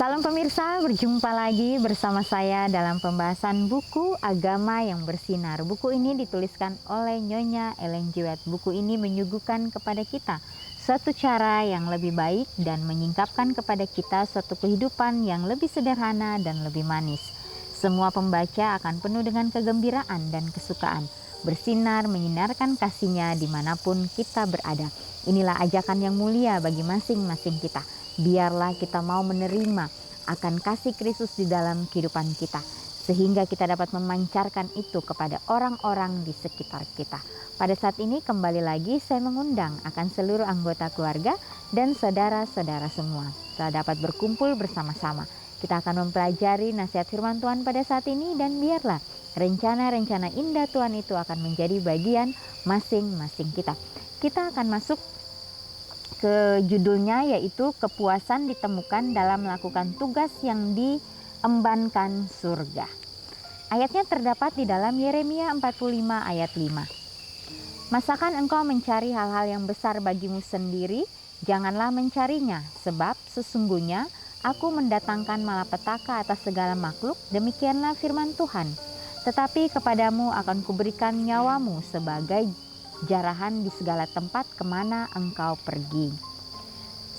Salam pemirsa, berjumpa lagi bersama saya dalam pembahasan buku Agama yang Bersinar. Buku ini dituliskan oleh Nyonya Ellen G. White. Buku ini menyuguhkan kepada kita suatu cara yang lebih baik dan menyingkapkan kepada kita suatu kehidupan yang lebih sederhana dan lebih manis. Semua pembaca akan penuh dengan kegembiraan dan kesukaan. Bersinar menyinarkan kasihnya dimanapun kita berada. Inilah ajakan yang mulia bagi masing-masing kita. Biarlah kita mau menerima akan kasih Kristus di dalam kehidupan kita, sehingga kita dapat memancarkan itu kepada orang-orang di sekitar kita. Pada saat ini kembali lagi saya mengundang akan seluruh anggota keluarga dan saudara-saudara semua. Kita dapat berkumpul bersama-sama. Kita akan mempelajari nasihat firman Tuhan pada saat ini, dan biarlah rencana-rencana indah Tuhan itu akan menjadi bagian masing-masing kita. Kita akan masuk ke judulnya, yaitu kepuasan ditemukan dalam melakukan tugas yang diembankan surga. Ayatnya terdapat di dalam Yeremia 45 ayat 5. Masakan engkau mencari hal-hal yang besar bagimu sendiri? Janganlah mencarinya, sebab sesungguhnya aku mendatangkan malapetaka atas segala makhluk, demikianlah firman Tuhan. Tetapi kepadamu akan kuberikan nyawamu sebagai jarahan di segala tempat kemana engkau pergi.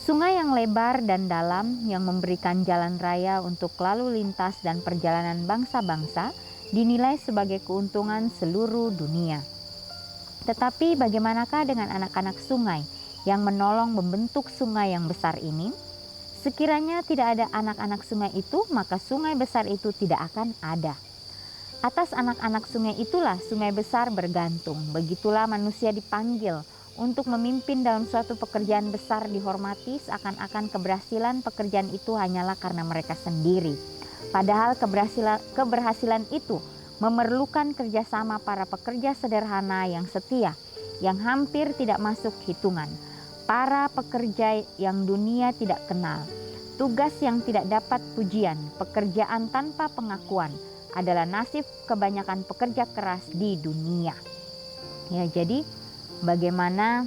Sungai yang lebar dan dalam yang memberikan jalan raya untuk lalu lintas dan perjalanan bangsa-bangsa dinilai sebagai keuntungan seluruh dunia. Tetapi bagaimanakah dengan anak-anak sungai yang menolong membentuk sungai yang besar ini? Sekiranya tidak ada anak-anak sungai itu, maka sungai besar itu tidak akan ada. Atas anak-anak sungai itulah sungai besar bergantung. Begitulah manusia dipanggil untuk memimpin dalam suatu pekerjaan besar, dihormati seakan-akan keberhasilan pekerjaan itu hanyalah karena mereka sendiri. Padahal keberhasilan itu memerlukan kerjasama para pekerja sederhana yang setia, yang hampir tidak masuk hitungan. Para pekerja yang dunia tidak kenal, tugas yang tidak dapat pujian, pekerjaan tanpa pengakuan, adalah nasib kebanyakan pekerja keras di dunia. Ya, jadi bagaimana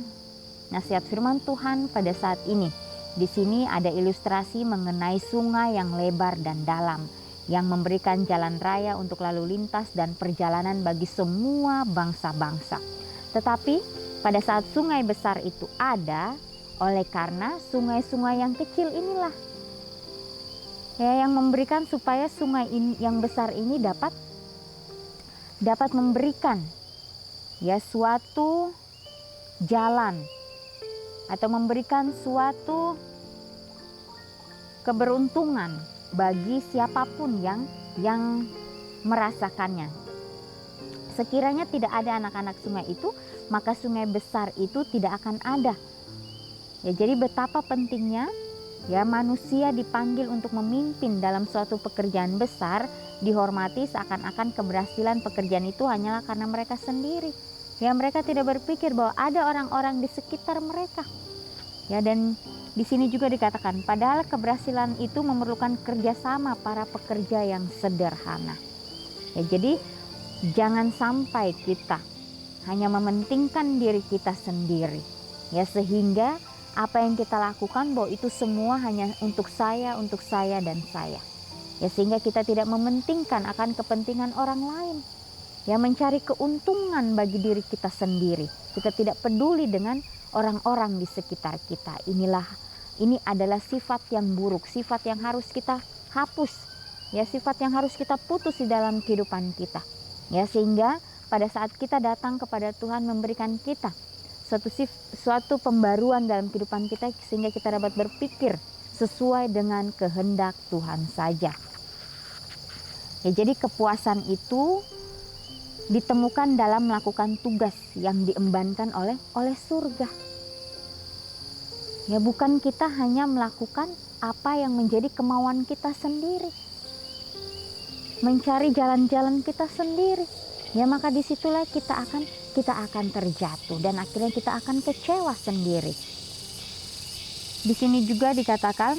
nasihat firman Tuhan pada saat ini? Di sini ada ilustrasi mengenai sungai yang lebar dan dalam, yang memberikan jalan raya untuk lalu lintas dan perjalanan bagi semua bangsa-bangsa. Tetapi pada saat sungai besar itu ada, oleh karena sungai-sungai yang kecil inilah yang memberikan supaya sungai yang besar ini dapat memberikan suatu jalan atau memberikan suatu keberuntungan bagi siapapun yang merasakannya. Sekiranya tidak ada anak-anak sungai itu, maka sungai besar itu tidak akan ada. Ya, jadi betapa pentingnya manusia dipanggil untuk memimpin dalam suatu pekerjaan besar, dihormati seakan-akan keberhasilan pekerjaan itu hanyalah karena mereka sendiri. Ya, mereka tidak berpikir bahwa ada orang-orang di sekitar mereka. Ya, dan di sini juga dikatakan, padahal keberhasilan itu memerlukan kerjasama para pekerja yang sederhana. Ya, jadi jangan sampai kita hanya mementingkan diri kita sendiri. Ya, sehingga apa yang kita lakukan bahwa itu semua hanya untuk saya, dan saya. Ya, sehingga kita tidak mementingkan akan kepentingan orang lain. Ya, mencari keuntungan bagi diri kita sendiri. Kita tidak peduli dengan orang-orang di sekitar kita. Ini adalah sifat yang buruk, sifat yang harus kita hapus. Ya, sifat yang harus kita putus di dalam kehidupan kita. Ya, sehingga pada saat kita datang kepada Tuhan memberikan kita suatu pembaruan dalam kehidupan kita, sehingga kita dapat berpikir sesuai dengan kehendak Tuhan saja. Ya, jadi kepuasan itu ditemukan dalam melakukan tugas yang diembankan oleh surga. Ya, bukan kita hanya melakukan apa yang menjadi kemauan kita sendiri, mencari jalan-jalan kita sendiri. Ya, maka disitulah kita akan terjatuh dan akhirnya kita akan kecewa sendiri. Di sini juga dikatakan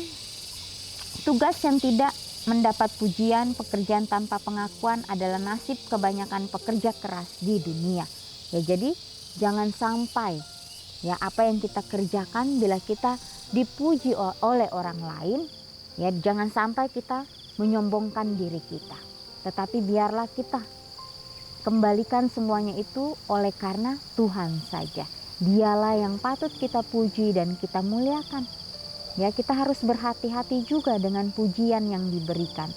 tugas yang tidak mendapat pujian, pekerjaan tanpa pengakuan adalah nasib kebanyakan pekerja keras di dunia. Ya, jadi jangan sampai apa yang kita kerjakan bila kita dipuji oleh orang lain, Ya, jangan sampai kita menyombongkan diri kita, tetapi biarlah kita kembalikan semuanya itu oleh karena Tuhan saja. Dialah yang patut kita puji dan kita muliakan. Ya, kita harus berhati-hati juga dengan pujian yang diberikan.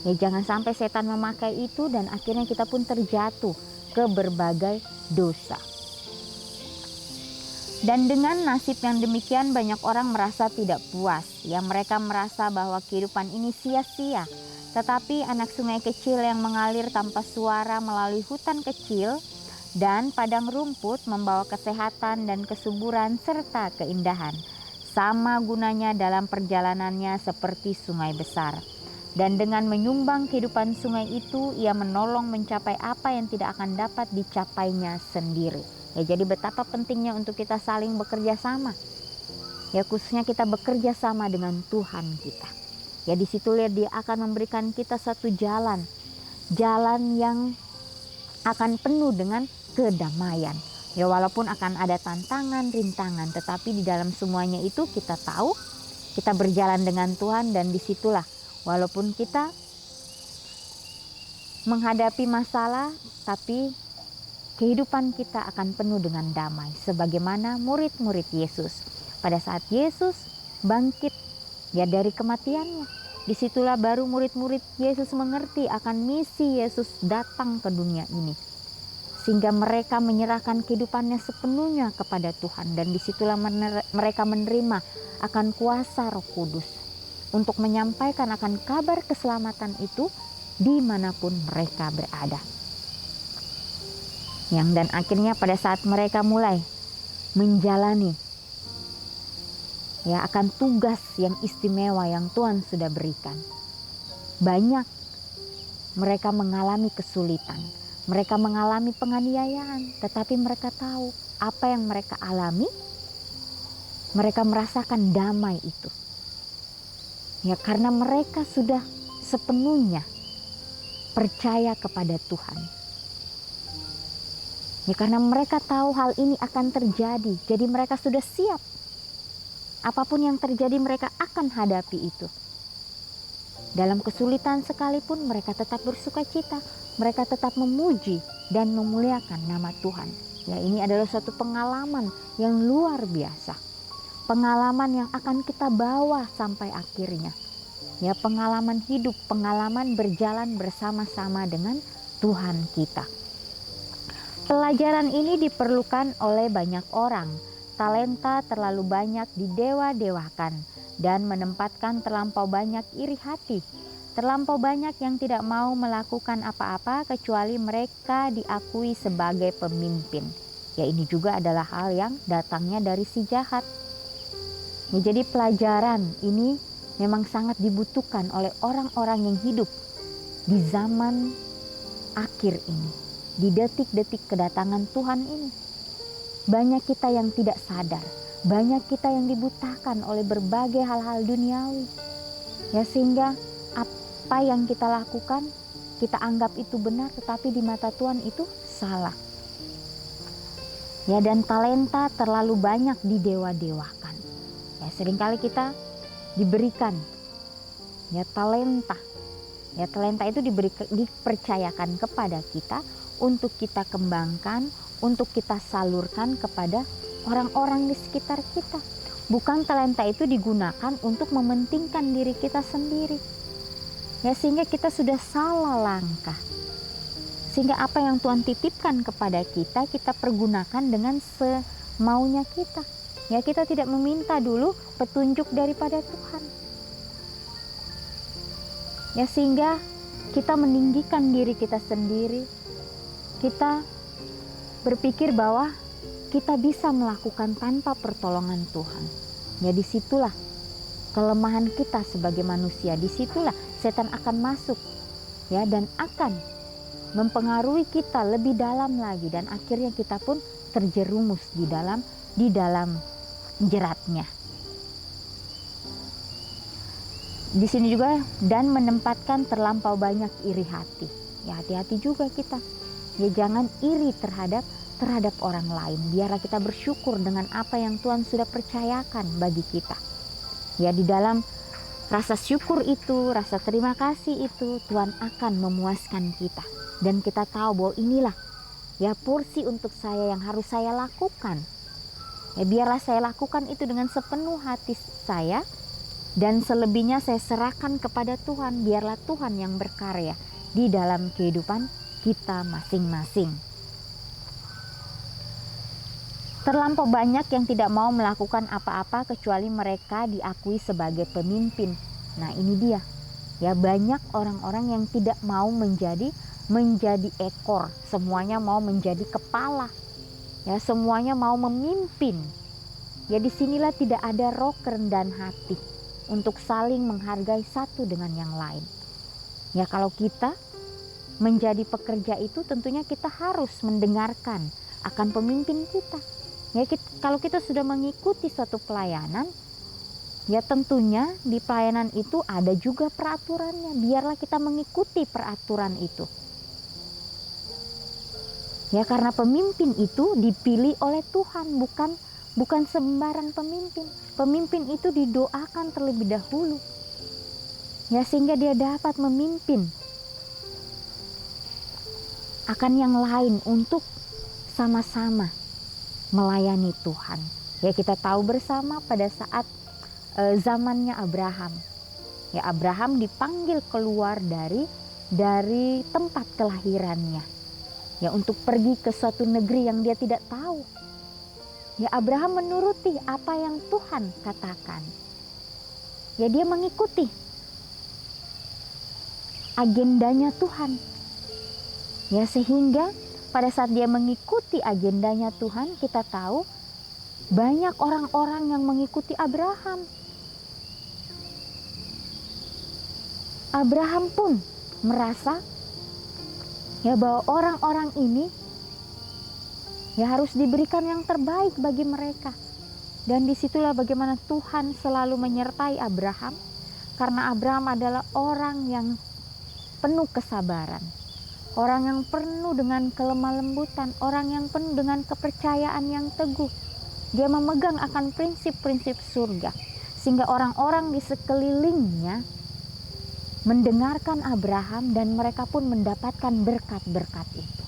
Ya, jangan sampai setan memakai itu dan akhirnya kita pun terjatuh ke berbagai dosa. Dan dengan nasib yang demikian banyak orang merasa tidak puas. Ya, mereka merasa bahwa kehidupan ini sia-sia. Tetapi anak sungai kecil yang mengalir tanpa suara melalui hutan kecil dan padang rumput membawa kesehatan dan kesuburan serta keindahan. Sama gunanya dalam perjalanannya seperti sungai besar. Dan dengan menyumbang kehidupan sungai itu, ia menolong mencapai apa yang tidak akan dapat dicapainya sendiri. Ya, jadi betapa pentingnya untuk kita saling bekerja sama. Ya, khususnya kita bekerja sama dengan Tuhan kita. Ya, di situ Dia akan memberikan kita satu jalan yang akan penuh dengan kedamaian. Ya, walaupun akan ada tantangan, rintangan, tetapi di dalam semuanya itu kita tahu kita berjalan dengan Tuhan, dan disitulah walaupun kita menghadapi masalah, tapi kehidupan kita akan penuh dengan damai. Sebagaimana murid-murid Yesus. Pada saat Yesus bangkit ya dari kematiannya, disitulah baru murid-murid Yesus mengerti akan misi Yesus datang ke dunia ini. Sehingga mereka menyerahkan kehidupannya sepenuhnya kepada Tuhan. Dan disitulah mereka menerima akan kuasa Roh Kudus untuk menyampaikan akan kabar keselamatan itu dimanapun mereka berada. Dan akhirnya pada saat mereka mulai menjalani ya akan tugas yang istimewa yang Tuhan sudah berikan, banyak mereka mengalami kesulitan. Mereka mengalami penganiayaan, tetapi mereka tahu apa yang mereka alami. Mereka merasakan damai itu. Ya, karena mereka sudah sepenuhnya percaya kepada Tuhan. Ya, karena mereka tahu hal ini akan terjadi, jadi mereka sudah siap. Apapun yang terjadi mereka akan hadapi itu. Dalam kesulitan sekalipun mereka tetap bersukacita. Mereka tetap memuji dan memuliakan nama Tuhan. Ya, ini adalah suatu pengalaman yang luar biasa. Pengalaman yang akan kita bawa sampai akhirnya. Ya, pengalaman hidup, pengalaman berjalan bersama-sama dengan Tuhan kita. Pelajaran ini diperlukan oleh banyak orang. Talenta terlalu banyak didewa-dewakan dan menempatkan terlampau banyak iri hati. Terlampau banyak yang tidak mau melakukan apa-apa kecuali mereka diakui sebagai pemimpin. Ya, ini juga adalah hal yang datangnya dari si jahat. Ya, jadi pelajaran ini memang sangat dibutuhkan oleh orang-orang yang hidup di zaman akhir ini. Di detik-detik kedatangan Tuhan ini. Banyak kita yang tidak sadar. Banyak kita yang dibutakan oleh berbagai hal-hal duniawi. Ya, sehingga apa yang kita lakukan, kita anggap itu benar, tetapi di mata Tuhan itu salah. Ya, dan talenta terlalu banyak didewa-dewakan. Ya, seringkali kita diberikan ya talenta. Ya, talenta itu dipercayakan kepada kita untuk kita kembangkan, untuk kita salurkan kepada orang-orang di sekitar kita. Bukan talenta itu digunakan untuk mementingkan diri kita sendiri. Ya, sehingga kita sudah salah langkah. Sehingga apa yang Tuhan titipkan kepada kita, kita pergunakan dengan semaunya kita. Ya, kita tidak meminta dulu petunjuk daripada Tuhan. Ya, sehingga kita meninggikan diri kita sendiri. Kita berpikir bahwa kita bisa melakukan tanpa pertolongan Tuhan. Ya, disitulah kelemahan kita sebagai manusia. Disitulah setan akan masuk ya, dan akan mempengaruhi kita lebih dalam lagi, dan akhirnya kita pun terjerumus di dalam jeratnya. Di sini juga, dan menempatkan terlampau banyak iri hati. Ya, hati-hati juga kita. Ya, jangan iri terhadap orang lain. Biarlah kita bersyukur dengan apa yang Tuhan sudah percayakan bagi kita. Ya, di dalam rasa syukur itu, rasa terima kasih itu, Tuhan akan memuaskan kita. Dan kita tahu bahwa inilah ya porsi untuk saya yang harus saya lakukan. Ya biarlah saya lakukan itu dengan sepenuh hati saya, dan selebihnya saya serahkan kepada Tuhan. Biarlah Tuhan yang berkarya di dalam kehidupan kita masing-masing. Terlampau banyak yang tidak mau melakukan apa-apa kecuali mereka diakui sebagai pemimpin. Nah ini dia, ya banyak orang-orang yang tidak mau menjadi ekor, semuanya mau menjadi kepala, ya semuanya mau memimpin. Ya disinilah tidak ada roh kerendahan hati untuk saling menghargai satu dengan yang lain. Ya kalau kita menjadi pekerja itu tentunya kita harus mendengarkan akan pemimpin kita. Ya kalau kita sudah mengikuti suatu pelayanan, ya tentunya di pelayanan itu ada juga peraturannya. Biarlah kita mengikuti peraturan itu. Ya karena pemimpin itu dipilih oleh Tuhan, bukan sembarang pemimpin. Pemimpin itu didoakan terlebih dahulu. Ya sehingga dia dapat memimpin akan yang lain untuk sama-sama melayani Tuhan. Ya kita tahu bersama pada saat zamannya Abraham. Ya Abraham dipanggil keluar dari tempat kelahirannya. Ya untuk pergi ke suatu negeri yang dia tidak tahu. Ya Abraham menuruti apa yang Tuhan katakan. Ya dia mengikuti agendanya Tuhan. Ya sehingga pada saat dia mengikuti agendanya Tuhan, kita tahu banyak orang-orang yang mengikuti Abraham. Abraham pun merasa ya bahwa orang-orang ini ya harus diberikan yang terbaik bagi mereka. Dan disitulah bagaimana Tuhan selalu menyertai Abraham, karena Abraham adalah orang yang penuh kesabaran, orang yang penuh dengan kelemah lembutan, orang yang penuh dengan kepercayaan yang teguh. Dia memegang akan prinsip-prinsip surga, sehingga orang-orang di sekelilingnya mendengarkan Abraham dan mereka pun mendapatkan berkat-berkat itu.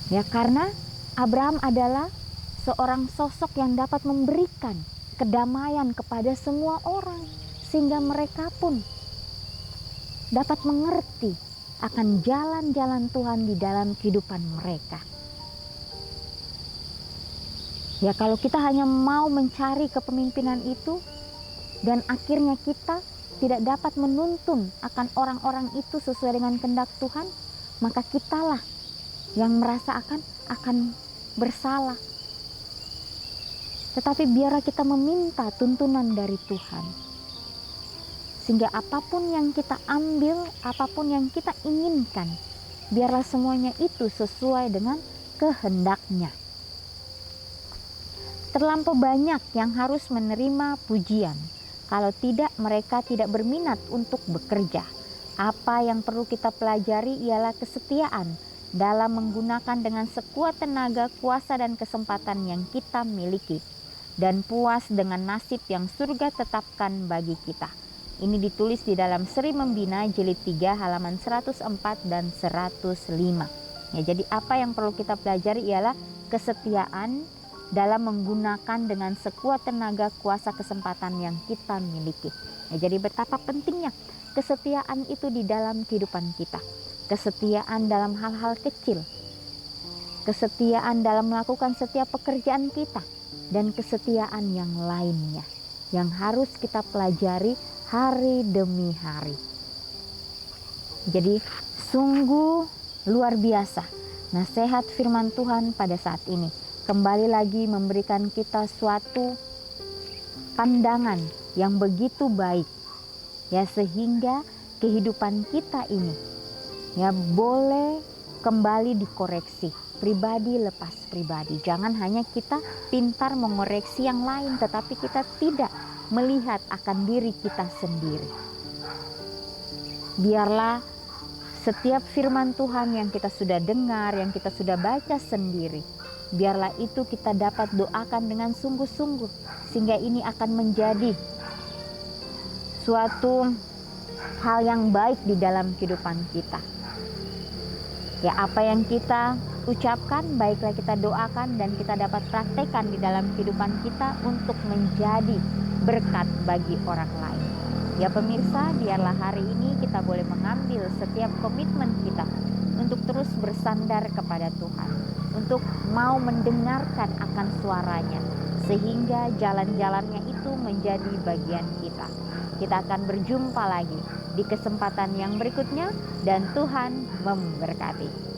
Ya karena Abraham adalah seorang sosok yang dapat memberikan kedamaian kepada semua orang, sehingga mereka pun dapat mengerti akan jalan-jalan Tuhan di dalam kehidupan mereka. Ya kalau kita hanya mau mencari kepemimpinan itu dan akhirnya kita tidak dapat menuntun akan orang-orang itu sesuai dengan kehendak Tuhan, maka kitalah yang merasa akan bersalah. Tetapi biarlah kita meminta tuntunan dari Tuhan. Sehingga apapun yang kita ambil, apapun yang kita inginkan, biarlah semuanya itu sesuai dengan kehendaknya. Terlampau banyak yang harus menerima pujian. Kalau tidak, mereka tidak berminat untuk bekerja. Apa yang perlu kita pelajari ialah kesetiaan dalam menggunakan dengan sekuat tenaga, kuasa dan kesempatan yang kita miliki, dan puas dengan nasib yang surga tetapkan bagi kita. Ini ditulis di dalam Seri Membina jilid 3 halaman 104 dan 105. Ya, jadi apa yang perlu kita pelajari ialah kesetiaan dalam menggunakan dengan sekuat tenaga, kuasa, kesempatan yang kita miliki. Ya, jadi betapa pentingnya kesetiaan itu di dalam kehidupan kita. Kesetiaan dalam hal-hal kecil. Kesetiaan dalam melakukan setiap pekerjaan kita. Dan kesetiaan yang lainnya yang harus kita pelajari hari demi hari. Jadi sungguh luar biasa nasihat firman Tuhan pada saat ini. Kembali lagi memberikan kita suatu pandangan yang begitu baik. Ya sehingga kehidupan kita ini ya boleh kembali dikoreksi. Pribadi lepas pribadi. Jangan hanya kita pintar mengoreksi yang lain, tetapi kita tidak melihat akan diri kita sendiri. Biarlah setiap firman Tuhan yang kita sudah dengar, yang kita sudah baca sendiri, biarlah itu kita dapat doakan dengan sungguh-sungguh, sehingga ini akan menjadi suatu hal yang baik di dalam kehidupan kita. Ya, apa yang kita ucapkan, baiklah kita doakan dan kita dapat praktekkan di dalam kehidupan kita untuk menjadi berkat bagi orang lain. Ya pemirsa, biarlah hari ini kita boleh mengambil setiap komitmen kita untuk terus bersandar kepada Tuhan, untuk mau mendengarkan akan suaranya, sehingga jalan-jalannya itu menjadi bagian kita. Kita akan berjumpa lagi di kesempatan yang berikutnya dan Tuhan memberkati.